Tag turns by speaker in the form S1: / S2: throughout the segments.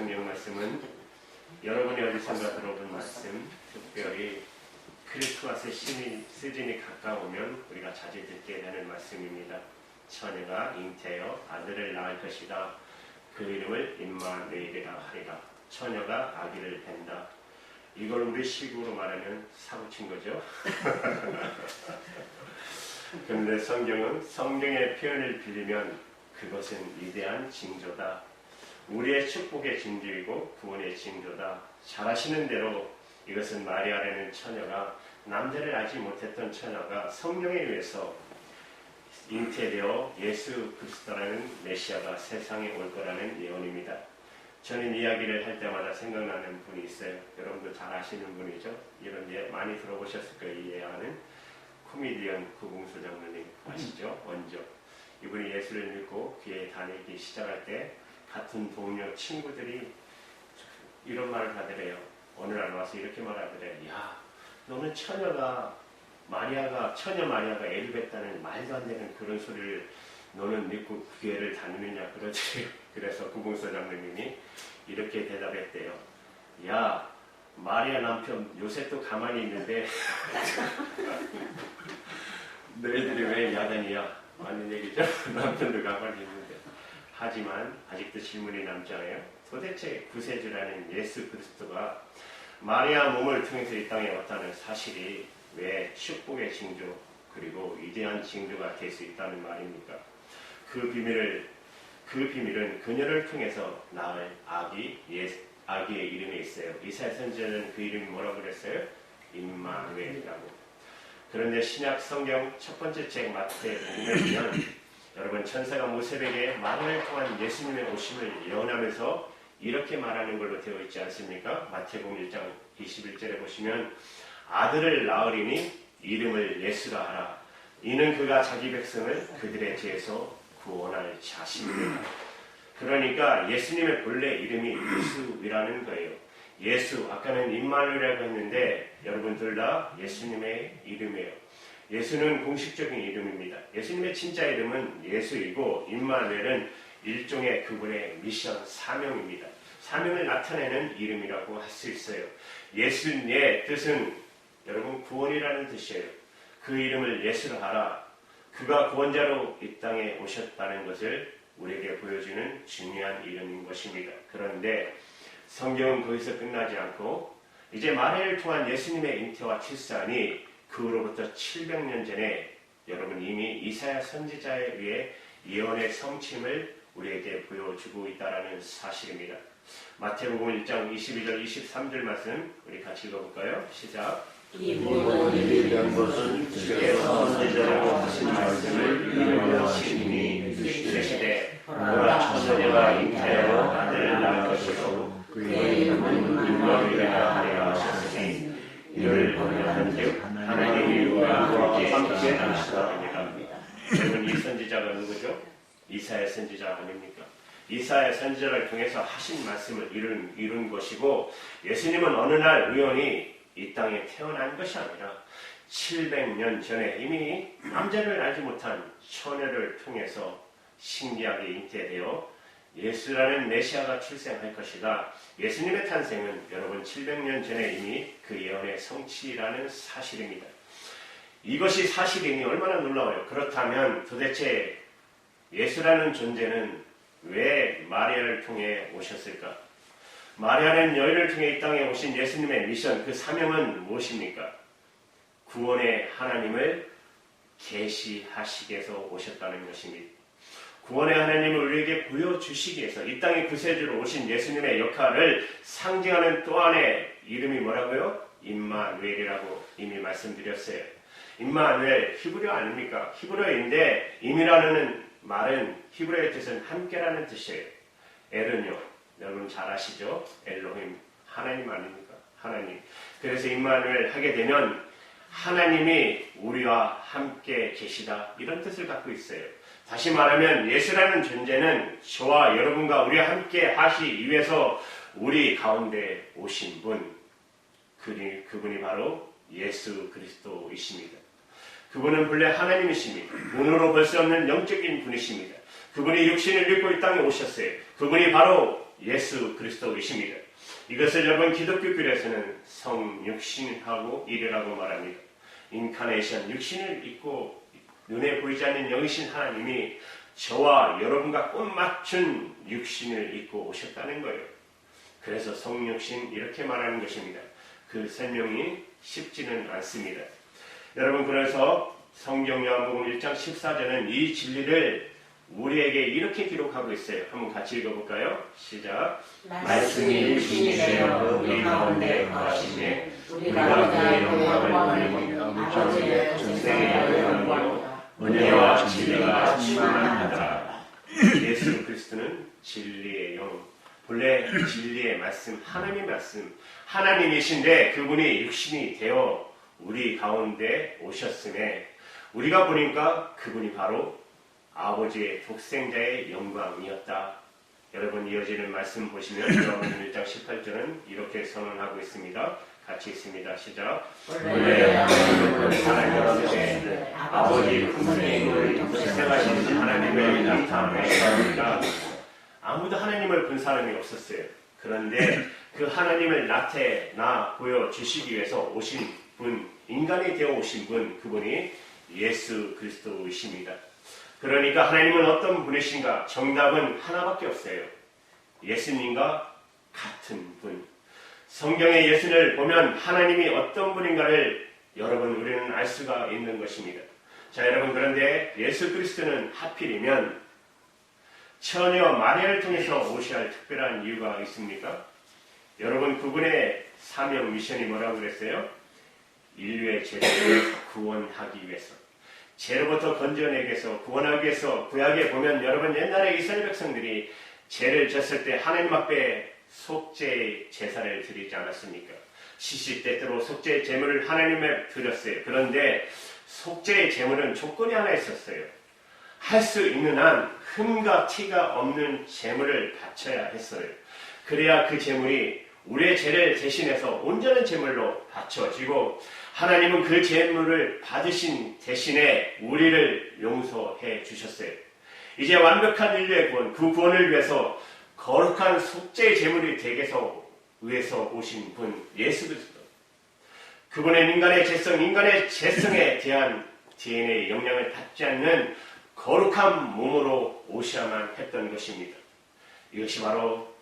S1: 성경 말씀은 여러분이 어디선가 들어본 말씀, 특별히 크리스마스 시즌이 가까우면 우리가 자주 듣게 되는 말씀입니다. 처녀가 잉태하여 아들을 낳을 것이다. 그 이름을 임마누엘이라 하리라. 처녀가 아기를 낳는다. 이걸 우리 식으로 말하면 사고친 거죠. 그런데 성경은 성경의 표현을 빌리면 그것은 위대한 징조다. 우리의 축복의 징조이고 구원의 징조다. 잘 아시는 대로 이것은 마리아라는 처녀가 남자를 알지 못했던 처녀가 성령에 의해서 잉태되어 예수 그리스도라는 메시아가 세상에 올 거라는 예언입니다. 저는 이야기를 할 때마다 생각나는 분이 있어요. 여러분도 잘 아시는 분이죠. 이런 예 많이 들어보셨을 거예요. 이 예화는 코미디언 구봉수 장로님 아시죠? 원조. 이분이 예수를 믿고 교회에 다니기 시작할 때 같은 동료 친구들이 이런 말을 하더래요. 어느 날 와서 이렇게 말하더래요. 야, 너는 처녀 마리아가 애를 뱉다는 말도 안 되는 그런 소리를 너는 믿고 교회를 다니느냐 그러더래요. 그래서 구봉수 장로님이 이렇게 대답했대요. 야, 마리아 남편 요셉도 가만히 있는데 너희들이 왜 야단이야? 맞는 얘기죠. 남편도 가만히 있는데. 하지만 아직도 질문이 남잖아요. 도대체 구세주라는 예수 그리스도가 마리아 몸을 통해서 이 땅에 왔다는 사실이 왜 축복의 징조 그리고 위대한 징조가 될 수 있다는 말입니까? 그 비밀은 그녀를 통해서 낳을 아기의 이름에 있어요. 이사야 선지자는 그 이름이 뭐라고 그랬어요? 임마누엘이라고. 그런데 신약 성경 첫 번째 책 마태복음에 보면 여러분 천사가 모세에게 말을 통한 예수님의 오심을 예언하면서 이렇게 말하는 걸로 되어 있지 않습니까? 마태복음 1장 21절에 보시면 아들을 낳으리니 이름을 예수라 하라. 이는 그가 자기 백성을 그들의 죄에서 구원할 자신입니다. 그러니까 예수님의 본래 이름이 예수이라는 거예요. 예수, 아까는 임마누엘이라고 했는데 여러분들 다 예수님의 이름이에요. 예수는 공식적인 이름입니다. 예수님의 진짜 이름은 예수이고 임마누엘은 일종의 그분의 미션, 사명입니다. 사명을 나타내는 이름이라고 할 수 있어요. 예수의 뜻은 여러분 구원이라는 뜻이에요. 그 이름을 예수로 하라. 그가 구원자로 이 땅에 오셨다는 것을 우리에게 보여주는 중요한 이름인 것입니다. 그런데 성경은 거기서 끝나지 않고 이제 마리아를 통한 예수님의 잉태와 출산이 그 후로부터 700년 전에 여러분 이미 이사야 선지자에 의해 예언의 성취임을 우리에게 보여주고 있다는 사실입니다. 마태복음 1장 22절 23절 말씀 우리 같이 읽어볼까요? 시작.
S2: 이 모든 일이 된 것은 주께서 선지자로 하신 말씀을 이루어하시니 이르시되 보라 처녀가 잉태하여 아들을 낳을 것이요 그의 이름은 임마누엘이라 하리라 하셨으니 이를 번역한즉 하나님이 우리와 함께 하시다. 여러분 이 선지자가 누구죠? 이사야 선지자 아닙니까? 이사야 선지자를 통해서 하신 말씀을 이룬 것이고 예수님은 어느 날 우연히 이 땅에 태어난 것이 아니라 700년 전에 이미 남자를 알지 못한 처녀를 통해서 신기하게 잉태되어 예수라는 메시아가 출생할 것이다. 예수님의 탄생은 여러분 700년 전에 이미 그 예언의 성취라는 사실입니다. 이것이 사실이니 얼마나 놀라워요. 그렇다면 도대체 예수라는 존재는 왜 마리아를 통해 오셨을까? 마리아는 여인을 통해 이 땅에 오신 예수님의 미션, 그 사명은 무엇입니까? 구원의 하나님을 계시하시기 위해서 오셨다는 것입니다. 구원의 하나님을 우리에게 보여주시기 위해서 이 땅에 구세주로 오신 예수님의 역할을 상징하는 또 하나의 이름이 뭐라고요? 임마누엘이라고 이미 말씀드렸어요. 임마누엘, 히브리어 아닙니까? 히브리어인데 임이라는 말은 히브리어의 뜻은 함께라는 뜻이에요. 엘은요, 여러분 잘 아시죠? 엘로힘, 하나님 아닙니까? 하나님. 그래서 임마누엘 하게 되면 하나님이 우리와 함께 계시다 이런 뜻을 갖고 있어요. 다시 말하면 예수라는 존재는 저와 여러분과 우리와 함께 하시기 위해서 우리 가운데 오신 분, 그분이 바로 예수 그리스도이십니다. 그분은 본래 하나님이십니다. 눈으로 볼 수 없는 영적인 분이십니다. 그분이 육신을 입고 이 땅에 오셨어요. 그분이 바로
S1: 예수 그리스도이십니다. 이것을 여러분 기독교교에서는 성육신하고 이르라고 말합니다. 인카네이션, 육신을 입고 눈에 보이지 않는 영이신 하나님이 저와 여러분과 꼭 맞춘 육신을 입고 오셨다는 거예요. 그래서 성육신 이렇게 말하는 것입니다. 그 설명이 쉽지는 않습니다. 여러분, 그래서 성경 요한복음 1장 14절은 이 진리를 우리에게 이렇게 기록하고 있어요. 한번 같이 읽어볼까요? 시작.
S2: 말씀이 육신이 되어 우리 가운데 거하시매 우리가 그의 영광을 보며 아버지의 전생의 영광이요 은혜와 진리가 충만하다.
S1: 예수 그리스도는 진리의 영, 본래 진리의 말씀, 하나님의 말씀, 하나님이신데 그분이 육신이 되어 우리 가운데 오셨음에 우리가 보니까 그분이 바로 아버지의 독생자의 영광이었다. 여러분, 이어지는 말씀 보시면 요한복음 1장 18절은 이렇게 선언하고 있습니다. 같이 있습니다. 시작.
S2: 원래 하나님은 사랑이었으되 아버지 품에 있는 독생하신 하나님을 나타내셨습니다.
S1: 아무도 하나님을 본 사람이 없었어요. 그런데 그 하나님을 나타나 보여주시기 위해서 오신 분, 인간이 되어 오신 분, 그분이 예수 그리스도이십니다. 그러니까 하나님은 어떤 분이신가? 정답은 하나밖에 없어요. 예수님과 같은 분. 성경의 예수를 보면 하나님이 어떤 분인가를 여러분 우리는 알 수가 있는 것입니다. 자, 여러분, 그런데 예수 그리스도는 하필이면 처녀 마리아를 통해서 오셔야 할 특별한 이유가 있습니까? 여러분, 그분의 사명 미션이 뭐라고 그랬어요? 인류의 죄를 구원하기 위해서, 죄로부터 건져내기 위해서, 구원하기 위해서. 구약에 보면 여러분, 옛날에 이스라엘 백성들이 죄를 졌을 때 하나님 앞에 속죄의 제사를 드리지 않았습니까? 시시때때로 속죄의 제물을 하나님에 드렸어요. 그런데 속죄의 제물은 조건이 하나 있었어요. 할 수 있는 한 흠과 티가 없는 제물을 바쳐야 했어요. 그래야 그 제물이 우리의 죄를 대신해서 온전한 제물로 바쳐지고 하나님은 그 제물을 받으신 대신에 우리를 용서해 주셨어요. 이제 완벽한 인류의 구원, 그 구원을 위해서 거룩한 속죄의 제물이 되기 위해서 오신 분, 예수 그리스도. 그분은 인간의 죄성에 대한 DNA 영향을 받지 않는 거룩한 몸으로 오셔야만 했던 것입니다. 이것이 바로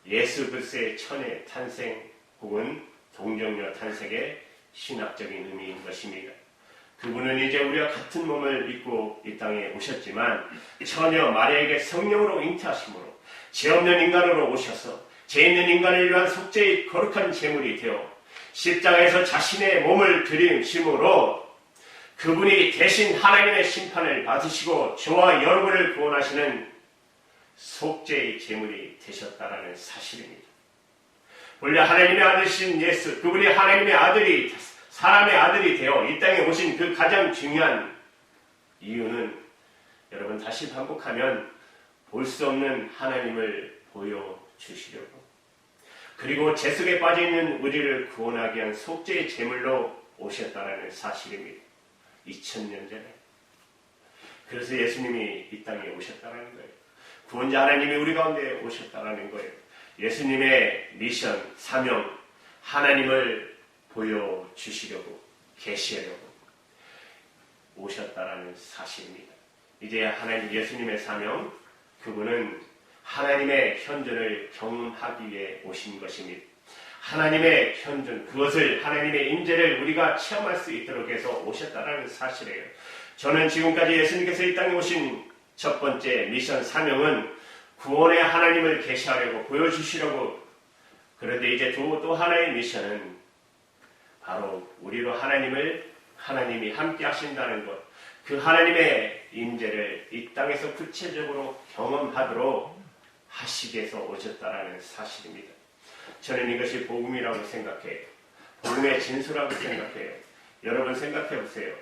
S1: 예수 그리스도의 천의 탄생 혹은 동정녀 탄생의 신학적인 의미인 것입니다. 그분은 이제 우리와 같은 몸을 입고 이 땅에 오셨지만 처녀 마리아에게 성령으로 잉태하심으로 죄 없는 인간으로 오셔서 죄 있는 인간을 위한 속죄의 거룩한 제물이 되어 십자가에서 자신의 몸을 드리심으로 그분이 대신 하나님의 심판을 받으시고 저와 여러분을 구원하시는 속죄의 제물이 되셨다라는 사실입니다. 원래 하나님의 아들이신 예수, 그분이 하나님의 아들이, 사람의 아들이 되어 이 땅에 오신 그 가장 중요한 이유는 여러분 다시 반복하면 볼 수 없는 하나님을 보여주시려고, 그리고 죄 속에 빠져있는 우리를 구원하기 위한 속죄의 제물로 오셨다라는 사실입니다. 2000년 전에. 그래서 예수님이 이 땅에 오셨다라는 거예요. 구원자 하나님이 우리 가운데 오셨다라는 거예요. 예수님의 미션, 사명, 하나님을 보여주시려고, 계시하려고 오셨다라는 사실입니다. 이제 하나님, 예수님의 사명, 그분은 하나님의 현존을 경험하기 위해 오신 것입니다. 하나님의 현존, 그것을 하나님의 임재를 우리가 체험할 수 있도록 해서 오셨다라는 사실이에요. 저는 지금까지 예수님께서 이 땅에 오신 첫 번째 미션, 사명은 구원의 하나님을 계시하려고, 보여주시려고. 그런데 이제 또 하나의 미션은 바로 우리로 하나님이 함께 하신다는 것, 그 하나님의 임재를 이 땅에서 구체적으로 경험하도록 하시기 위해서 오셨다라는 사실입니다. 저는 이것이 복음이라고 생각해요. 복음의 진수라고 생각해요. 여러분 생각해 보세요.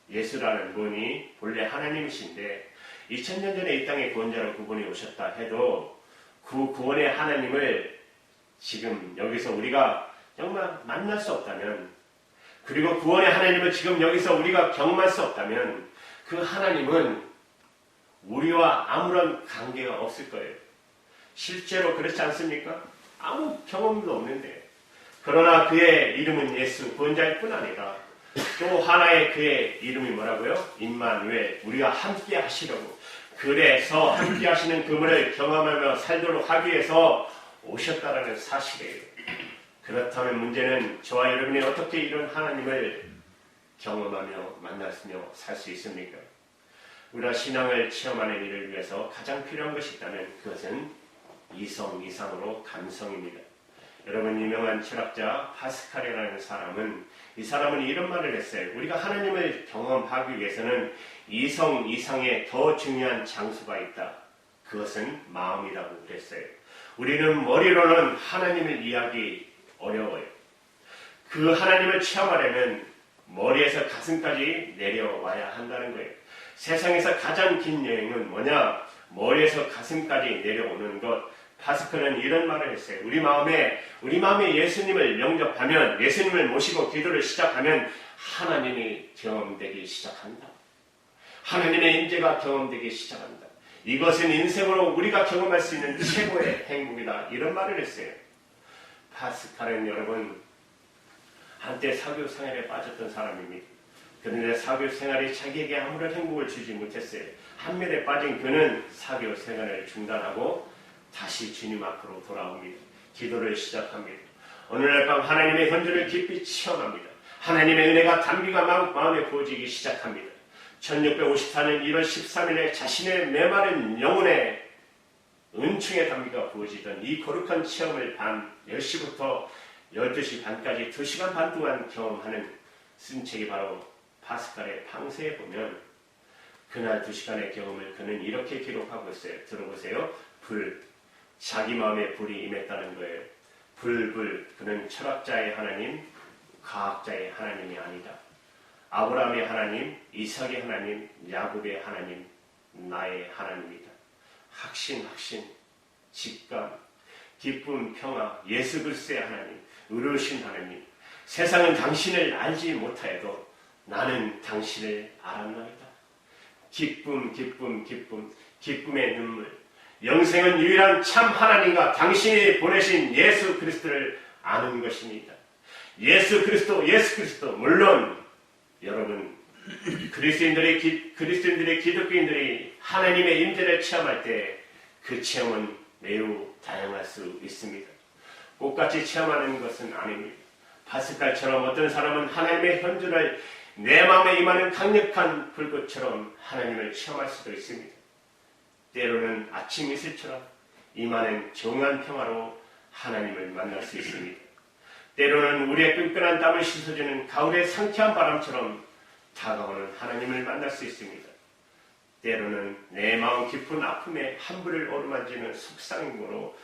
S1: 예수라는 분이 본래 하나님이신데 2000년 전에 이 땅에 구원자로 그분이 오셨다 해도 그 구원의 하나님을 지금 여기서 우리가 정말 만날 수 없다면, 그리고 구원의 하나님을 지금 여기서 우리가 경험할 수 없다면 그 하나님은 우리와 아무런 관계가 없을 거예요. 실제로 그렇지 않습니까? 아무 경험도 없는데. 그러나 그의 이름은 예수 구원자일 뿐 아니라 또 하나의 그의 이름이 뭐라고요? 임마누엘, 우리가 함께 하시려고. 그래서 함께 하시는 그분을 경험하며 살도록 하기 위해서 오셨다라는 사실이에요. 그렇다면 문제는 저와 여러분이 어떻게 이런 하나님을 경험하며 만났으며 살 수 있습니까? 우리가 신앙을 체험하는 일을 위해서 가장 필요한 것이 있다면 그것은 이성 이상으로 감성입니다. 여러분, 유명한 철학자 파스칼이라는 사람은 이 사람은 이런 말을 했어요. 우리가 하나님을 경험하기 위해서는 이성 이상의 더 중요한 장소가 있다. 그것은 마음이라고 그랬어요. 우리는 머리로는 하나님을 이해하기 어려워요. 그 하나님을 체험하려면 머리에서 가슴까지 내려와야 한다는 거예요. 세상에서 가장 긴 여행은 뭐냐? 머리에서 가슴까지 내려오는 것. 파스칼은 이런 말을 했어요. 우리 마음에 예수님을 영접하면, 예수님을 모시고 기도를 시작하면 하나님이 경험되기 시작한다. 하나님의 임재가 경험되기 시작한다. 이것은 인생으로 우리가 경험할 수 있는 최고의 행복이다. 이런 말을 했어요. 파스칼은 여러분 한때 사교 생활에 빠졌던 사람입니다. 그런데 사교 생활이 자기에게 아무런 행복을 주지 못했어요. 한면에 빠진 그는 사교 생활을 중단하고 다시 주님 앞으로 돌아옵니다. 기도를 시작합니다. 오늘날 밤 하나님의 현존을 깊이 체험합니다. 하나님의 은혜가 단비가 마음에 부어지기 시작합니다. 1654년 1월 13일에 자신의 메마른 영혼에 은총의 단비가 부어지던 이 거룩한 체험을 밤 10시부터 12시 반까지 2시간 반 동안 경험하는 쓴 책이 바로 파스칼의 방세에 보면 그날 2시간의 경험을 그는 이렇게 기록하고 있어요. 들어보세요. 자기 마음에 불이 임했다는 거예요. 그는 철학자의 하나님, 과학자의 하나님이 아니다. 아브라함의 하나님, 이삭의 하나님, 야곱의 하나님, 나의 하나님이다. 확신, 직감, 기쁨, 평화, 예수 그리스도의 하나님, 의로우신 하나님. 세상은 당신을 알지 못하여도 나는 당신을 알았나이다. 기쁨의 눈물. 영생은 유일한 참 하나님과 당신이 보내신 예수 그리스도를 아는 것입니다. 예수 그리스도. 물론 여러분 그리스도인들의 기독교인들이 하나님의 임재를 체험할 때 그 체험은 매우 다양할 수 있습니다. 똑같이 체험하는 것은 아닙니다. 파스칼처럼 어떤 사람은 하나님의 현존을 내 마음에 임하는 강력한 불꽃처럼 하나님을 체험할 수도 있습니다. 때로는 아침 이슬처럼 임하는 정한 평화로 하나님을 만날 수 있습니다. 때로는 우리의 끈끈한 땀을 씻어주는 가을의 상쾌한 바람처럼 다가오는 하나님을 만날 수 있습니다. 때로는 내 마음 깊은 아픔에 한불을 어루만지는 속상임으로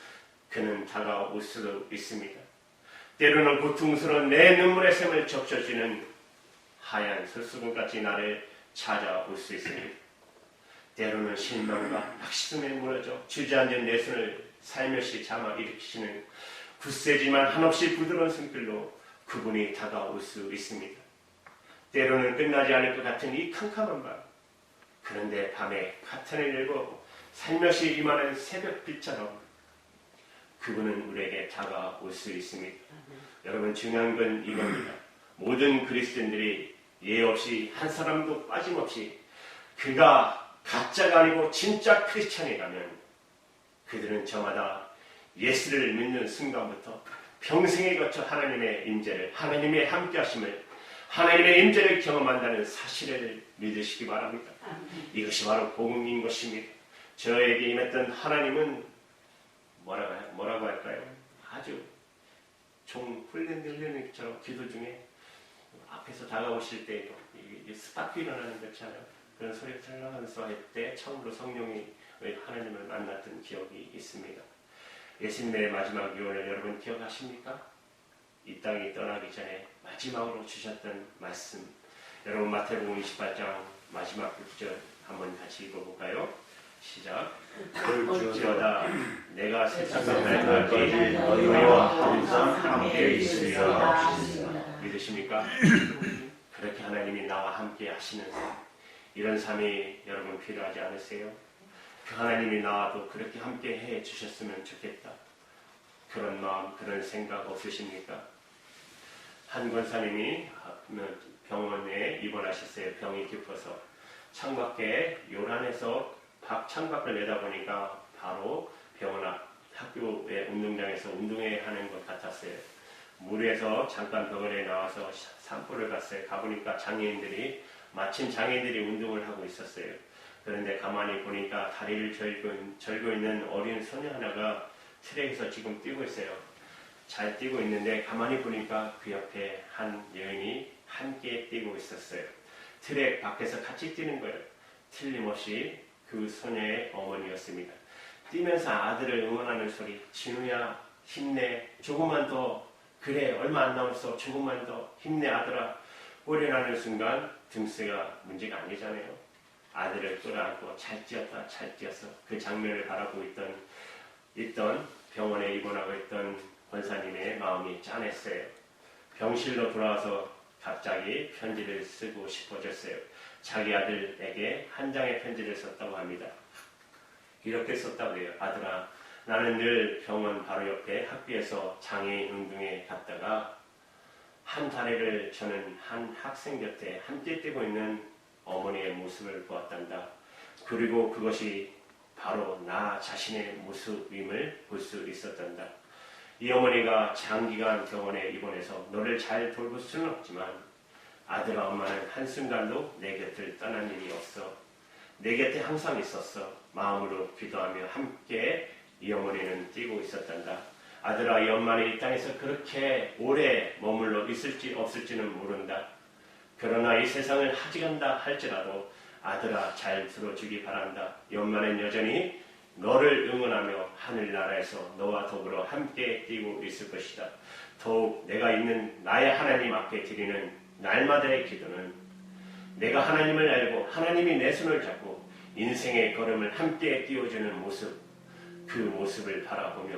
S1: 그는 다가올 수도 있습니다. 때로는 고통스러운 내 눈물의 샘을 적셔주는 하얀 설수건같이 나를 찾아올 수 있습니다. 때로는 실망과 낙심에 무너져 주저앉은 내 손을 살며시 잡아 일으키시는 굳세지만 한없이 부드러운 손길로 그분이 다가올 수 있습니다. 때로는 끝나지 않을 것 같은 이 캄캄한 밤, 그런데 밤에 카튼을 열고 살며시 임하는 새벽빛처럼 그분은 우리에게 다가올 수 있습니다. 여러분, 중요한 건 이겁니다. 모든 그리스도인들이 예 없이 한 사람도 빠짐없이 그가 가짜가 아니고 진짜 크리스찬이라면 그들은 저마다 예수를 믿는 순간부터 평생에 거쳐 하나님의 임재를, 하나님의 함께하심을, 하나님의 임재를 경험한다는 사실을 믿으시기 바랍니다. 이것이 바로 복음인 것입니다. 저에게 임했던 하나님은 뭐라고 할까요? 아주 종 훈련되는 것처럼 기도 중에 앞에서 다가오실 때 스파크 일어나는 것처럼 그런 소리가 들려가면서 할 때 처음으로 성령이 하나님을 만났던 기억이 있습니다. 예수님의 마지막 유언을 여러분 기억하십니까? 이 땅이 떠나기 전에 마지막으로 주셨던 말씀, 여러분 마태복음 28장 마지막 6절 한번 같이 읽어볼까요? 시작. 볼지어다 내가 세상을 날까지 너희와 항상 함께 있으리라. 믿으십니까? 그렇게 하나님이 나와 함께 하시는 삶, 이런 삶이 여러분 필요하지 않으세요? 그 하나님이 나와도 그렇게 함께 해 주셨으면 좋겠다. 그런 마음, 그런 생각 없으십니까? 한 권사님이 병원에 입원하셨어요. 병이 깊어서 창밖에 요란해서 창밖을 내다보니까 바로 병원 앞 학교의 운동장에서 운동회 하는 것 같았어요. 물에서 잠깐 병원에 나와서 산보를 갔어요. 가보니까 마침 장애인들이 운동을 하고 있었어요. 그런데 가만히 보니까 다리를 절고 있는 어린 소녀 하나가 트랙에서 지금 뛰고 있어요. 잘 뛰고 있는데 가만히 보니까 그 옆에 한 여인이 함께 뛰고 있었어요. 트랙 밖에서 같이 뛰는 거예요. 틀림없이 그 소녀의 어머니였습니다. 뛰면서 아들을 응원하는 소리, 진우야 힘내, 조금만 더, 그래 얼마 안 남았어, 조금만 더 힘내 아들아. 오려나는 순간 등수가 문제가 아니잖아요. 아들을 끌어안고 잘 뛰었다, 잘 뛰었어. 그 장면을 바라보고 있던 병원에 입원하고 있던 권사님의 마음이 짠했어요. 병실로 돌아와서 갑자기 편지를 쓰고 싶어졌어요. 자기 아들에게 한 장의 편지를 썼다고 합니다. 이렇게 썼다고 해요. 아들아, 나는 늘 병원 바로 옆에 학교에서 장애인 운동회 갔다가 한 다리를 저는 한 학생 곁에 함께 뛰고 있는 어머니의 모습을 보았단다. 그리고 그것이 바로 나 자신의 모습임을 볼 수 있었단다. 이 어머니가 장기간 병원에 입원해서 너를 잘 돌볼 수는 없지만 아들아, 엄마는 한순간도 내 곁을 떠난 일이 없어. 내 곁에 항상 있었어. 마음으로 기도하며 함께 이 어머니는 뛰고 있었단다. 아들아, 이 엄마는 이 땅에서 그렇게 오래 머물러 있을지 없을지는 모른다. 그러나 이 세상을 하직한다 할지라도 아들아, 잘 들어주기 바란다. 이 엄마는 여전히 너를 응원하며 하늘나라에서 너와 더불어 함께 뛰고 있을 것이다. 더욱 내가 있는 나의 하나님 앞에 드리는 날마다의 기도는 내가 하나님을 알고 하나님이 내 손을 잡고 인생의 걸음을 함께 띄워주는 모습, 그 모습을 바라보며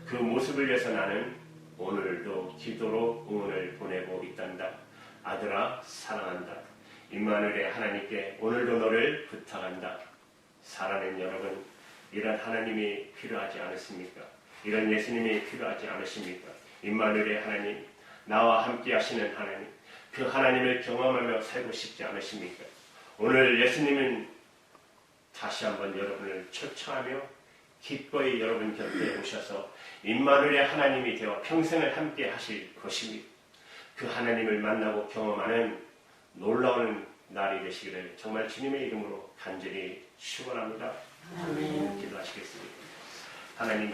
S1: 그 모습을 위해서 나는 오늘도 기도로 응원을 보내고 있단다. 아들아, 사랑한다. 임마누엘의 하나님께 오늘도 너를 부탁한다. 사랑하는 여러분, 이런 하나님이 필요하지 않으십니까? 이런 예수님이 필요하지 않으십니까? 임마누엘의 하나님, 나와 함께 하시는 하나님, 그 하나님을 경험하며 살고 싶지 않으십니까? 오늘 예수님은 다시 한번 여러분을 초청하며 기꺼이 여러분 곁에 오셔서 임마누엘의 하나님이 되어 평생을 함께 하실 것입니다. 그 하나님을 만나고 경험하는 놀라운 날이 되시기를 정말 주님의 이름으로 간절히 축원합니다. 기도하시겠습니다. 하나님,